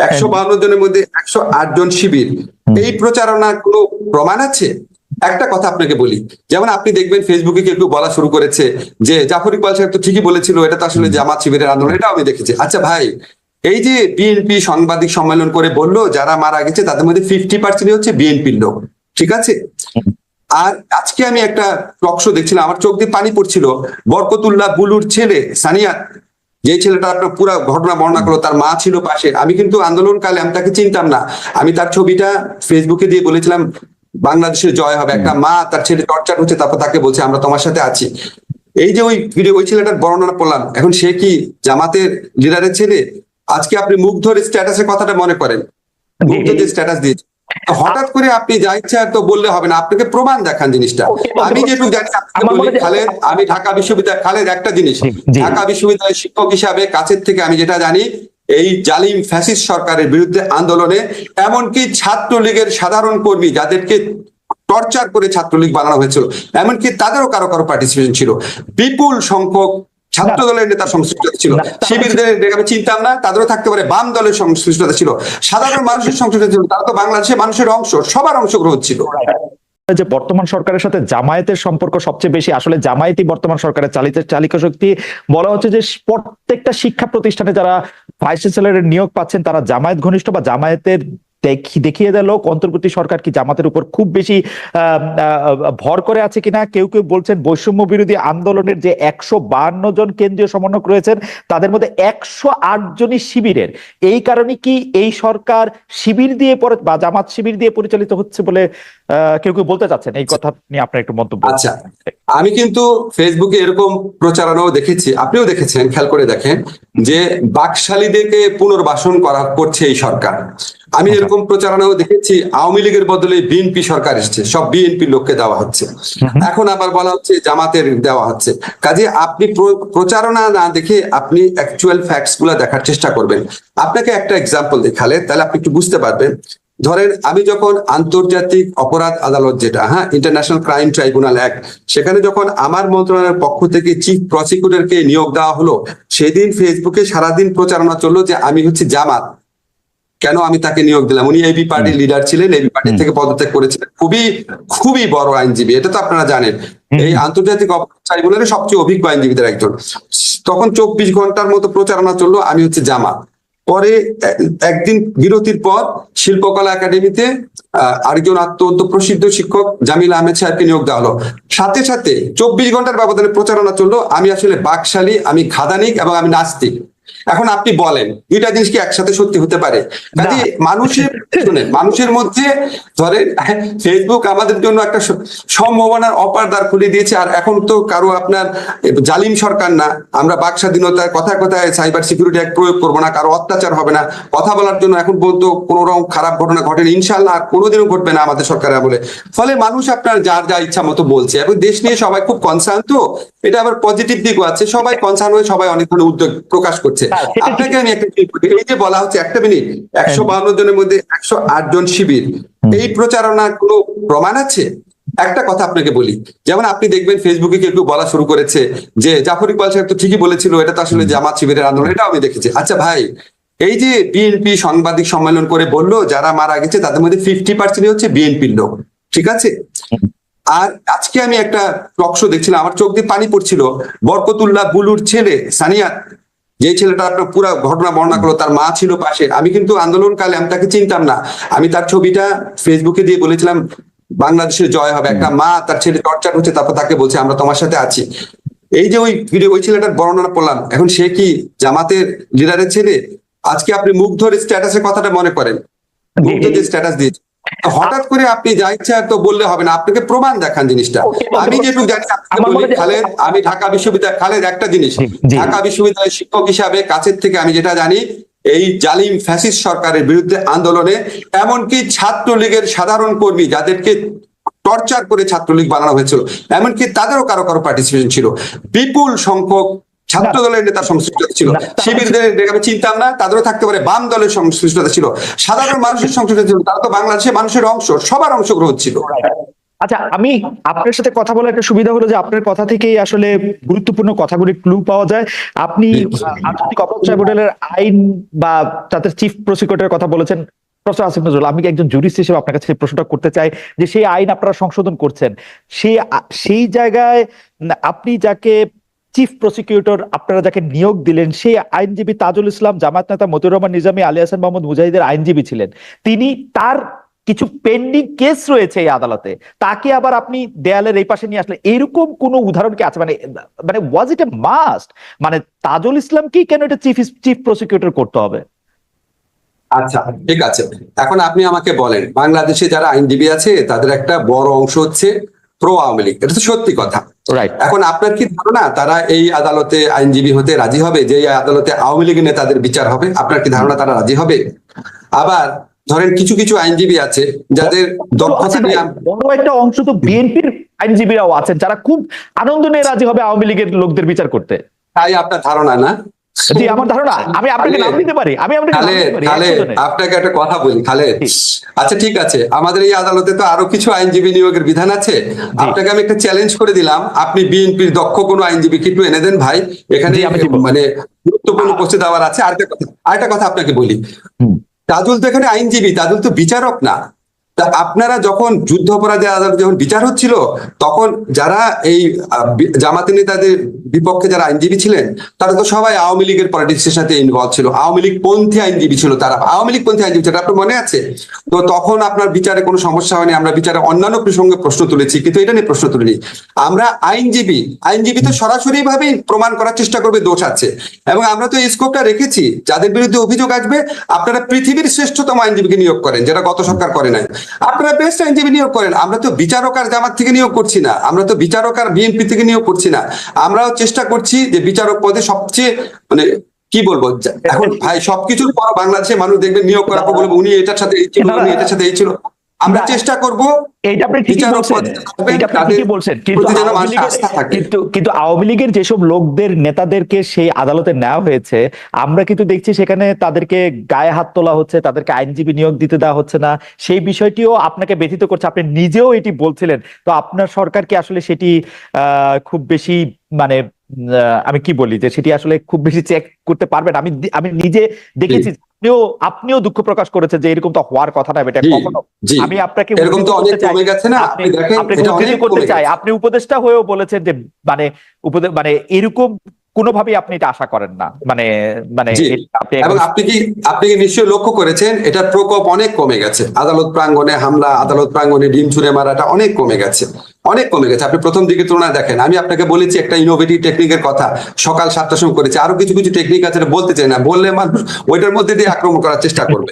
152 জনের মধ্যে 108 জন শিবির, এই প্রচারণার কোনো প্রমাণ আছে? একটা কথা আপনাকে বলি, যেমন আপনি দেখবেন ফেসবুকে কেউ কেউ বলা শুরু করেছে যে জাফর ইকবাল সাহেব তো ঠিকই বলেছিল, এটা তো আসলে জামাত শিবিরের আন্দোলন, এটাও আমি দেখেছি। আচ্ছা ভাই, এই যে বিএনপি সাংবাদিক সম্মেলন করে বললো যারা মারা গেছে তাদের মধ্যে 50% হচ্ছে বিএনপির লোক, ঠিক আছে? আর আজকে আমি একটা টক শো দেখছিলাম, আমার চোখ দিয়ে পানি পড়ছিল। বরকতুল্লাহ বুলুর ছেলে সানিয়া, যে ছেলেটা আপনার পুরো ঘটনা বর্ণনা করলো, তার মা ছিল পাশে। আমি কিন্তু আন্দোলনকালে আমি তাকে চিনতাম না, আমি তার ছবিটা ফেসবুকে দিয়ে বলেছিলাম বাংলাদেশের জয় হবে। একটা মা তার ছেলে টর্চার হচ্ছে, তারপর তাকে বলছে আমরা তোমার সাথে আছি। এই যে ওই ভিডিও, ওই ছেলেটার বর্ণনা পড়লাম, এখন সে কি জামাতের লিডারের ছেলে? আজকে আপনি মুগ্ধর স্ট্যাটাসের কথাটা মনে করেন, মুগ্ধ যে স্ট্যাটাস দিয়েছে, হঠাৎ করে আপনি যা ইচ্ছা তো বললে হবে না, আপনাকে প্রমাণ দেখান জিনিসটা। আমি যেটুকু জানি আপনাকে বলি, খালেদ, আমি ঢাকা বিশ্ববিদ্যালয়, খালেদ একটা জিনিস, ঢাকা বিশ্ববিদ্যালয়ের শিক্ষক হিসাবে কাছের থেকে আমি যেটা জানি, এই জালিম ফ্যাসিস্ট সরকারের বিরুদ্ধে আন্দোলনে এমনকি ছাত্রলীগের সাধারণ কর্মী যাদেরকে টর্চার করে ছাত্রলীগ বানানো হয়েছিল, এমনকি তাদেরও কারো কারো পার্টিসিপেশন ছিল। বিপুল সংখ্যক ছাত্র দলের নেতার সংশ্লিষ্টতা ছিল, শিবিরদের আমি চিনতাম না, তাদেরও থাকতে পারে। বাম দলের সংশ্লিষ্টতা ছিল, সাধারণ মানুষের সংশ্লিষ্টতা ছিল, তারা তো বাংলাদেশের মানুষের অংশ, সবার অংশগ্রহণ ছিল। যে বর্তমান সরকারের সাথে জামায়াতের সম্পর্ক সবচেয়ে বেশি, আসলে জামায়াতই বর্তমান সরকারের চালিকা শক্তি। বলা হচ্ছে যে প্রত্যেকটা শিক্ষা প্রতিষ্ঠানে যারা ভাইস চ্যান্সেলরের নিয়োগ পাচ্ছেন তারা জামায়াত ঘনিষ্ঠ বা জামায়াতের দেখিয়ে দিল। অন্তর্বর্তী সরকার কি জামাতের উপর খুব বেশি ভর করে আছে কিনা? কেউ কেউ বলছেন বৈষম্য বিরোধী আন্দোলনের যে 152 জন কেন্দ্রীয় সমন্বয়ক রয়েছেন তাদের মধ্যে 108 জনই শিবিরের। এই কারণে কি এই সরকার শিবির দিয়ে বা জামাত শিবির দিয়ে পরিচালিত হচ্ছে বলে কেউ কেউ বলতে চাচ্ছেন? এই কথা নিয়ে আপনার একটু মন্তব্য। আচ্ছা, আমি কিন্তু ফেসবুকে এরকম প্রচারণাও দেখেছি, আপনিও দেখেছেন, খেয়াল করে দেখেন যে বাকশালীদেরকে পুনর্বাসন করছে এই সরকার। আমি এরকম প্রচারণাও দেখেছি, আওয়ামী লীগের বদলে বিএনপি সরকার এসেছে, সব বিএনপি লোককে দেওয়া হচ্ছে, এখন আবার বলা হচ্ছে জামাতের দেওয়া হচ্ছে। কাজে আপনি প্রচারণা না দেখে আপনি অ্যাকচুয়াল ফ্যাক্টস গুলা দেখার চেষ্টা করবেন। আপনাকে একটা এক্সাম্পল দেখালে তাহলে আপনি একটু বুঝতে পারবেন। ধরেন আমি যখন আন্তর্জাতিক অপরাধ আদালত, যেটা ইন্টারন্যাশনাল ক্রাইম ট্রাইব্যুনাল অ্যাক্ট, সেখানে যখন আমার মন্ত্রণালয়ের পক্ষ থেকে চিফ প্রসিকিউটরকে নিয়োগ দেওয়া হলো, সেদিন ফেসবুকে সারাদিন প্রচারণা চললো যে আমি হচ্ছে জামাত, কেন আমি তাকে নিয়োগ দিলাম। উনি এবি পার্টির লিডার ছিলেন, এবি পার্টি থেকে পদত্যাগ করেছিলেন, খুবই খুবই বড় আইনজীবী, এটা তো আপনারা জানেন, এই আন্তর্জাতিক অপরাধ ট্রাইব্যুনালের সবচেয়ে অভিজ্ঞ আইনজীবীদের একজন। তখন 24 ঘন্টার মতো প্রচারণা চললো আমি হচ্ছে জামাত। পরে একদিন বিরতির পর শিল্পকলা একাডেমিতে আরেকজন অত্যন্ত প্রসিদ্ধ শিক্ষক জামিল আহমেদ সাহেবকে নিয়োগ দেওয়া হলো। সাথে সাথে 24 ঘন্টার ব্যবধানে প্রচারণা চললো আমি আসলে বাকশালী, আমি খাদানিক এবং আমি নাস্তিক। এখন আপনি বলেন দুইটা জিনিস কি একসাথে সত্যি হতে পারে? কাজে মানুষের মধ্যে ধরেন ফেসবুক আমাদের জন্য একটা সম্ভাবনার অপার দ্বার খুলে দিয়েছে। আর এখন তো কারো আপনার জালিম সরকার না, আমরা বাক স্বাধীনতায় কথায় কথায় সাইবার সিকিউরিটি অ্যাক্ট প্রয়োগ করবো না, কারো অত্যাচার হবে না, কথা বলার জন্য এখন পর্যন্ত কোনো রকম খারাপ ঘটনা ঘটেনি, ইনশাল্লাহ আর কোনোদিনও ঘটবে না আমাদের সরকারের আমলে। ফলে মানুষ আপনার যার যা ইচ্ছা মতো বলছে, এবং দেশ নিয়ে সবাই খুব কনসার্ন, তো এটা আবার পজিটিভ দিকও আছে, সবাই কনসার্ন হয়ে সবাই অনেক ধরনের উদ্যোগ প্রকাশ করছে। আপনাকে আমি একটা এই যে বলা হচ্ছে, একটা মিনিট, 152 জনের মধ্যে 108 জন শিবির, এই প্রচারণার কোনো প্রমাণ আছে? একটা কথা আপনাকে বলি, যেমন আপনি দেখবেন ফেসবুকে কেউ কেউ বলা শুরু করেছে যে জাফর ইকবাল সাহেব তো ঠিকই বলেছিল, এটা তো আসলে জামাত শিবিরের আন্দোলন, এটাও আমি দেখেছি। আচ্ছা ভাই, এই যে বিএনপি সাংবাদিক সম্মেলন করে বললো যারা মারা গেছে তাদের মধ্যে 50% হচ্ছে বিএনপির লোক, ঠিক আছে? আর আজকে আমি একটা টক শো দেখছিলাম, আমার চোখ দিয়ে পানি পড়ছিল। বরকতুল্লাহ বুলুর ছেলে সানিয়া, যে ছেলেটা আপনার পুরো ঘটনা বর্ণনা করলো, তার মা ছিল পাশে। আমি কিন্তু আন্দোলনকালে আমি তাকে চিনতাম না, আমি তার ছবিটা ফেসবুকে দিয়ে বলেছিলাম বাংলাদেশের জয় হবে। একটা মা তার ছেলে টর্চার হচ্ছে, তারপর তাকে বলছে আমরা তোমার সাথে আছি। এই যে ওই ভিডিও, ওই ছেলেটার বর্ণনা পড়লাম, এখন সে কি জামাতের লিডারের ছেলে? আজকে আপনি মুগ্ধর স্ট্যাটাসের কথাটা মনে করেন, মুগ্ধ যে স্ট্যাটাস দিয়েছে, হঠাৎ করে আপনি যা ইচ্ছা তো বললে হবে না, আপনাকে প্রমাণ দেখান জিনিসটা। আমি যেটুকু জানি আপনাকে বলি, খালেদ, আমি ঢাকা বিশ্ববিদ্যালয়, খালেদ একটা জিনিস, ঢাকা বিশ্ববিদ্যালয়ের শিক্ষক হিসাবে কাছের থেকে আমি যেটা জানি, এই জালিম ফ্যাসিস্ট সরকারের বিরুদ্ধে আন্দোলনে এমনকি ছাত্রলীগের সাধারণ কর্মী যাদেরকে টর্চার করে ছাত্রলীগ বানানো হয়েছিল, এমনকি তাদেরও কারো কারো পার্টিসিপেশন ছিল। বিপুল সংখ্যক ছাত্র দলের নেতার সংশ্লিষ্টতা ছিল, শিবিরদের আমি চিনতাম না, তাদেরও থাকতে পারে। বাম দলের সংশ্লিষ্টতা ছিল, সাধারণ মানুষের সংশ্লিষ্টতা ছিল, তারা তো বাংলাদেশের মানুষের অংশ, সবার অংশগ্রহণ ছিল। আচ্ছা, আমি আপনার সাথে কথা বলার একটা সুবিধা হলো যে আপনার কথা থেকেই আসলে গুরুত্বপূর্ণ কথাগুলি ক্লু পাওয়া যায়। আপনি আন্তর্জাতিক অপরাধ ট্রাইব্যুনালের আইন বা তাদের চিফ প্রসিকিউটরের কথা বলেছেন। প্রফেসর আসিফ নজরুল, আমি একজন জুরিস্ট হিসেবে আপনার কাছে প্রশ্নটা করতে চাই যে সেই আইন আপনারা সংশোধন করছেন, সেই জায়গায় আপনি যাকে চিফ প্রসিকিউটর আপনারা যাকে নিয়োগ দিলেন, সেই আইনজীবী তাজুল ইসলাম, জামায়াত নেতা মতিউর রহমান নিজামী, আলী হাসান মোহাম্মদ মুজাহিদের আইনজীবী ছিলেন। তিনি, তার কিছু পেন্ডিং কেস রয়েছে এই আদালতে, তাকে আবার আপনি দেয়ালের এই পাশে নিয়ে আসলে এরকম কোন উদাহরণ কি আছে? মানে মানে ওয়াজ ইট এ মাস্ট, মানে তাজুল ইসলাম কি কেন এটা চিফ প্রসিকিউটর করতে হবে? আচ্ছা, ঠিক আছে। এখন আপনি আমাকে বলেন, বাংলাদেশে যারা আইনজীবী আছে তাদের একটা বড় অংশ হচ্ছে প্রো আওয়ামী লীগ, এটা তো সত্যি কথা। রাইট। এখন আপনার কি ধারণা তারা এই আদালতে আইনজীবী হতে রাজি হবে? যে এই আদালতে আওয়ামী লীগের নেতাদের বিচার হবে, আপনার কি ধারণা তারা রাজি হবে? আবার ধরেন কিছু কিছু আইনজীবী আছে যাদের দক্ষতা নিয়ে বড় একটা অংশ তো বিএনপির আইনজীবীরাও আছেন যারা খুব আনন্দ নিয়ে রাজি হবে আওয়ামী লীগের লোকদের বিচার করতে। তাই আপনার ধারণা না? জি, আমার ধারণা। আমি আপনাকে নাম দিতে পারি, আমি আপনাকে নাম দিতে পারি। আপনাকে একটা কথা বলি খালেদ। আচ্ছা ঠিক আছে, আমাদের এই আদালতে তো আরো কিছু আইনজীবী নিয়োগের বিধান আছে। আপনাকে আমি একটা চ্যালেঞ্জ করে দিলাম, আপনি বিএনপির দক্ষ কোনো আইনজীবী একটু এনে দেন ভাই, এখানে মানে গুরুত্বপূর্ণ উপস্থিত দেওয়ার আছে। আরেকটা কথা আপনাকে বলি, তাজুল তো এখানে আইনজীবী, তাজুল তো বিচারক না। তা আপনারা যখন যুদ্ধাপরাধী আদালত যখন বিচার হচ্ছিল, তখন যারা এই জামাতে নেতাদের বিপক্ষে যারা আইনজীবী ছিলেন তারা তো সবাই আওয়ামী লীগের পলিটিক্সের সাথে ইনভলভ ছিল, আওয়ামী লীগ পন্থী আইনজীবী ছিল, তারা আওয়ামী লীগ পন্থী আইনজীবী ছিল, আপনার মনে আছে? তো তখন আপনার বিচারে কোনো সমস্যা হয়নি, আমরা বিচারে অন্যান্য প্রসঙ্গে প্রশ্ন তুলেছি, কিন্তু এটা নিয়ে প্রশ্ন তুলিনি। আমরা আইনজীবী তো সরাসরি ভাবেই প্রমাণ করার চেষ্টা করবে দোষ আছে, এবং আমরা তো এই স্কোপটা রেখেছি, যাদের বিরুদ্ধে অভিযোগ আসবে আপনারা পৃথিবীর শ্রেষ্ঠতম আইনজীবীকে নিয়োগ করেন, যেটা গত সরকার করে নাই। আপনারা বেস্ট আইনজীবী নিয়োগ করেন। আমরা তো বিচারক আর জামাত থেকে নিয়োগ করছি না, আমরা তো বিচারক আর বিএনপি থেকে নিয়োগ করছি না। আমরাও চেষ্টা করছি যে বিচারক পদে সবচেয়ে মানে কি বলবো, এখন ভাই সবকিছুর পর বাংলাদেশে মানুষ দেখবে নিয়োগ করার পর বলবো উনি এটার সাথে এই ছিল, উনি এটার সাথে এই ছিল। আমরা চেষ্টা করব এইটা আপনি ঠিকই বলছেন, কিন্তু আওয়ামী লীগের যেসব লোকদের নেতাদেরকে সেই আদালতে নেওয়া হয়েছে, আমরা কিন্তু দেখছি সেখানে তাদেরকে গায়ে হাত তোলা হচ্ছে, তাদেরকে আইনজীবী নিয়োগ দিতে দেওয়া হচ্ছে না। সেই বিষয়টিও আপনাকে ব্যথিত করছে, আপনি নিজেও এটি বলছিলেন। তো আপনার সরকার কি আসলে সেটি খুব বেশি মানে আমি কি বলি যে সেটি আসলে খুব বেশি চেক করতে পারবেন? আমি নিজে দেখেছি, আপনিও দুঃখ প্রকাশ করেছেন যে এরকম তো হওয়ার কথা না, এটা কখনো। আমি আপনাকে এরকম তো অনেক কমে গেছে না, আপনি দেখেন এটা অনেক করতে চাই, আপনি উপদেষ্টা হয়েও বলেছেন যে মানে এরকম কোনোভাবেই আপনি এটা আশা করেন না, মানে মানে এবং আপনি কি নিশ্চয়ই লক্ষ্য করেছেন এটার প্রকোপ অনেক কমে গেছে। আদালত প্রাঙ্গণে হামলা, আদালত প্রাঙ্গণে ডিম ছুঁড়ে মারাটা অনেক কমে গেছে, অনেক কমে গেছে। আপনি প্রথম দিকে তুলনায় দেখেন, আমি আপনাকে বলেছি একটা ইনোভেটিভ টেকনিকের কথা, সকাল 7টার সময় করেছি। আরো কিছু কিছু টেকনিক আছে বলতে চাই না, বললে মানুষ ওইটার মধ্যে দিয়ে আক্রমণ করার চেষ্টা করবে।